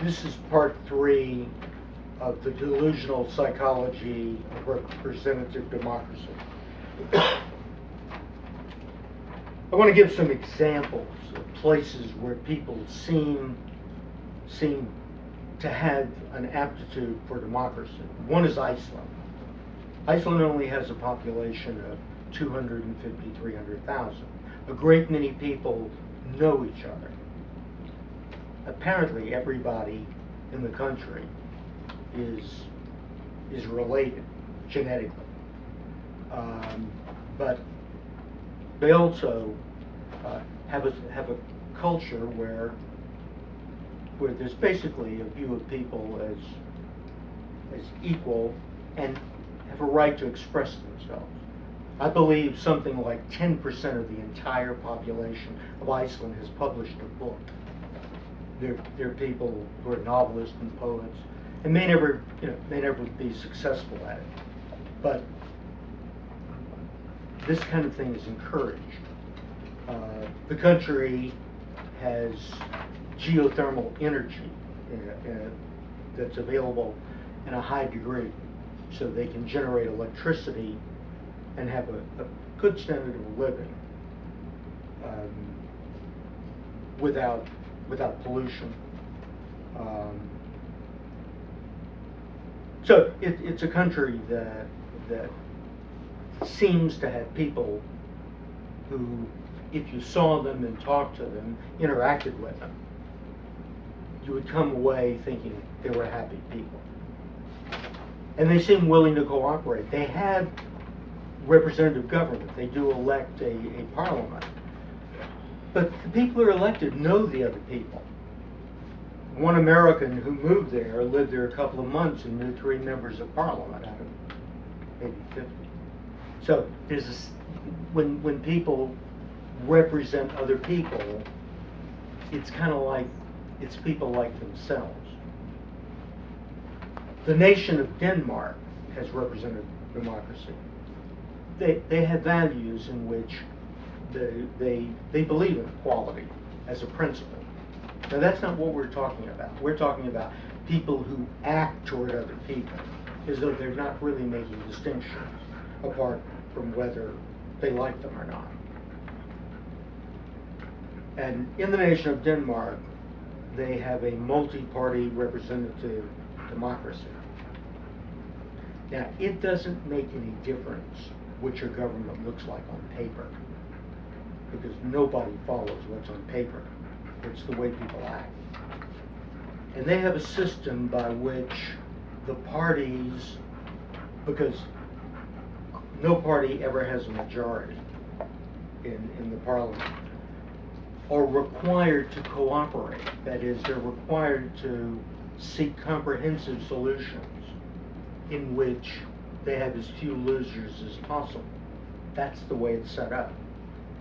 This is part 3 of the delusional psychology of representative democracy. I want to give some examples of places where people seem to have an aptitude for democracy. One is Iceland. Iceland only has a population of 250, 300,000. A great many people know each other. Apparently everybody in the country is related genetically. But they also have a culture where there's basically a view of people as equal and have a right to express themselves. I believe something like 10% of the entire population of Iceland has published a book. They're people who are novelists and poets, and may never be successful at it. But this kind of thing is encouraged. The country has geothermal energy that's available in a high degree, so they can generate electricity and have a good standard of living without pollution. So it's a country that seems to have people who, if you saw them and talked to them, interacted with them, you would come away thinking they were happy people. And they seem willing to cooperate. They have representative government. They do elect a parliament. But the people who are elected know the other people. One American who moved there lived there a couple of months and knew 3 members of parliament out of maybe 50. So there's when people represent other people, it's kind of like it's people like themselves. The nation of Denmark has representative democracy. They have values in which they believe in equality as a principle. Now that's not what we're talking about. We're talking about people who act toward other people as though they're not really making distinctions apart from whether they like them or not. And in the nation of Denmark, they have a multi-party representative democracy. Now, it doesn't make any difference what your government looks like on paper, because nobody follows what's on paper. It's the way people act. And they have a system by which the parties, because no party ever has a majority in the parliament, are required to cooperate. That is, they're required to seek comprehensive solutions in which they have as few losers as possible. That's the way it's set up.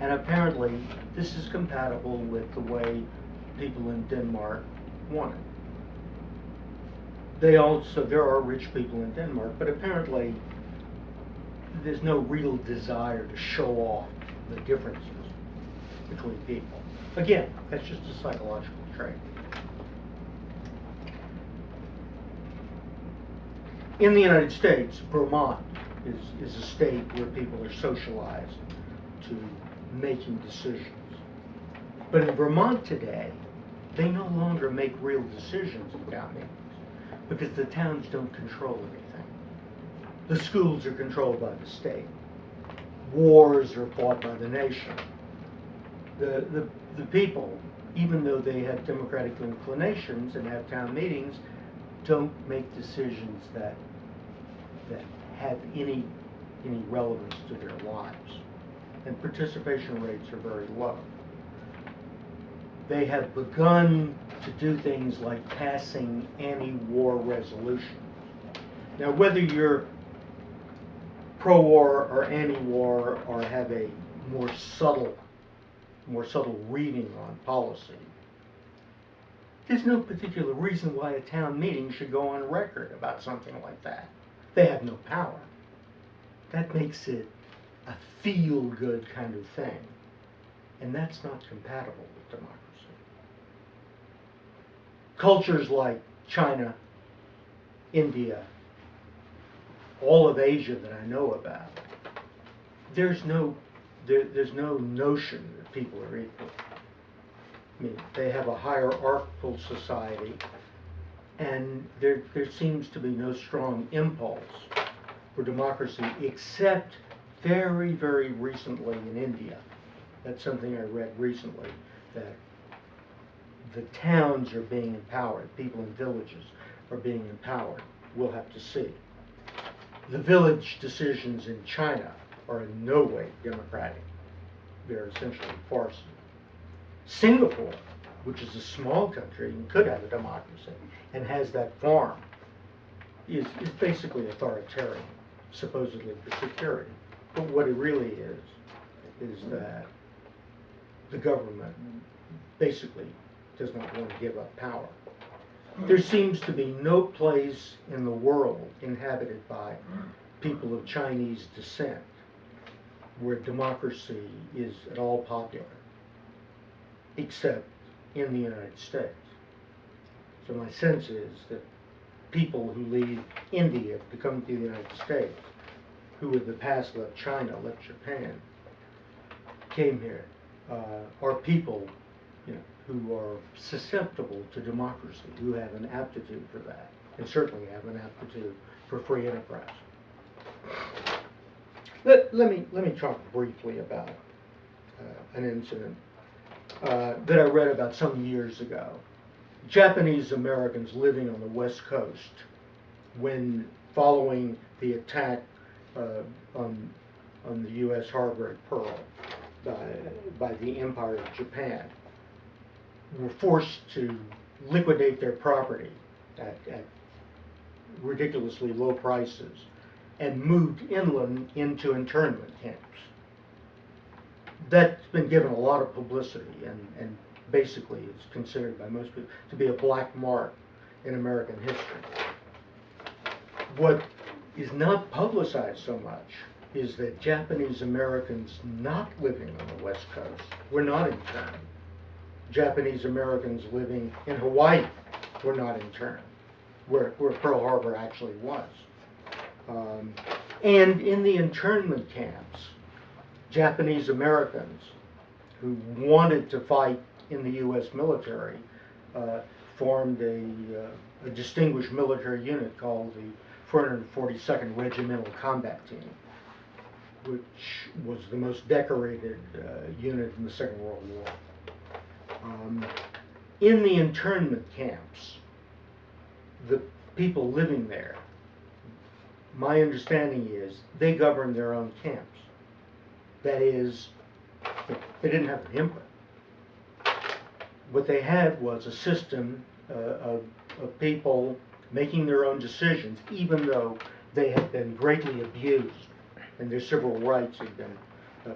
And apparently, this is compatible with the way people in Denmark want it. There are rich people in Denmark, but apparently there's no real desire to show off the differences between people. Again, that's just a psychological trait. In the United States, Vermont is a state where people are socialized to making decisions. But in Vermont today, they no longer make real decisions in town meetings because the towns don't control anything. The schools are controlled by the state. Wars are fought by the nation. The people, even though they have democratic inclinations and have town meetings, don't make decisions that have any relevance to their lives. And participation rates are very low. They have begun to do things like passing anti-war resolutions. Now, whether you're pro-war or anti-war or have a more subtle reading on policy, there's no particular reason why a town meeting should go on record about something like that. They have no power. That makes it a feel-good kind of thing. And that's not compatible with democracy. cultures like China, India, all of Asia that I know about, there's there's no notion that people are equal. I mean, they have a hierarchical society, and there seems to be no strong impulse for democracy, except very, very recently in India. That's something I read recently, that the towns are being empowered, people in villages are being empowered. We'll have to see. The village decisions in China are in no way democratic. They're essentially farce. Singapore, which is a small country and could have a democracy, and has that farm, is basically authoritarian, supposedly for security. But what it really is that the government basically does not want to give up power. There seems to be no place in the world inhabited by people of Chinese descent where democracy is at all popular, except in the United States. So my sense is that people who leave India to come to the United States, who in the past left China, left Japan, came here, are people, who are susceptible to democracy, who have an aptitude for that, and certainly have an aptitude for free enterprise. Let me talk briefly about an incident that I read about some years ago. Japanese Americans living on the West Coast, when following the attack on the U.S. harbor at Pearl by the Empire of Japan, were forced to liquidate their property at ridiculously low prices and moved inland into internment camps. That's been given a lot of publicity, and basically it's considered by most people to be a black mark in American history. What is not publicized so much is that Japanese Americans not living on the West Coast were not interned. Japanese Americans living in Hawaii were not interned, where Pearl Harbor actually was. And in the internment camps, Japanese Americans who wanted to fight in the U.S. military formed a distinguished military unit called the 442nd Regimental Combat Team, which was the most decorated unit in the Second World War. In the internment camps, the people living there, my understanding is they govern their own camps. That is, they didn't have an input. What they had was a system of people making their own decisions, even though they had been greatly abused and their civil rights had been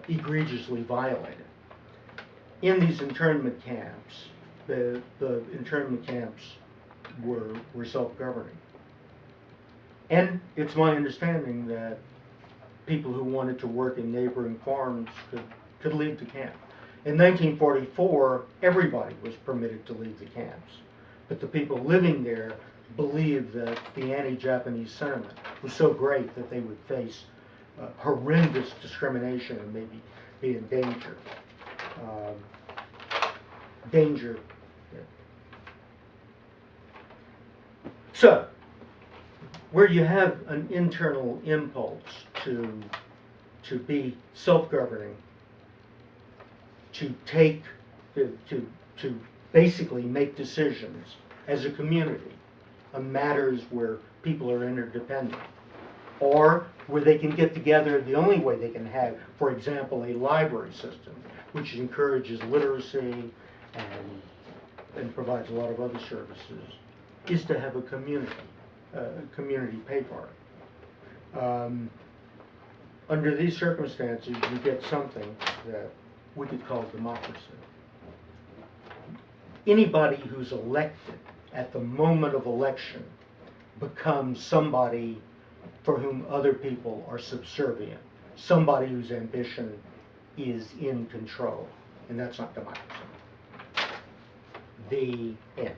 egregiously violated. In these internment camps, the internment camps were self-governing. And it's my understanding that people who wanted to work in neighboring farms could leave the camp. In 1944, everybody was permitted to leave the camps, but the people living there believed that the anti-Japanese sentiment was so great that they would face horrendous discrimination and maybe be in danger. Yeah. So, where you have an internal impulse to be self-governing, to basically make decisions as a community on matters where people are interdependent, or where they can get together. The only way they can have, for example, a library system which encourages literacy and provides a lot of other services, is to have a community pay for it. Under these circumstances, you get something that we could call democracy. Anybody who's elected at the moment of election becomes somebody for whom other people are subservient, somebody whose ambition is in control, and that's not democracy. The end.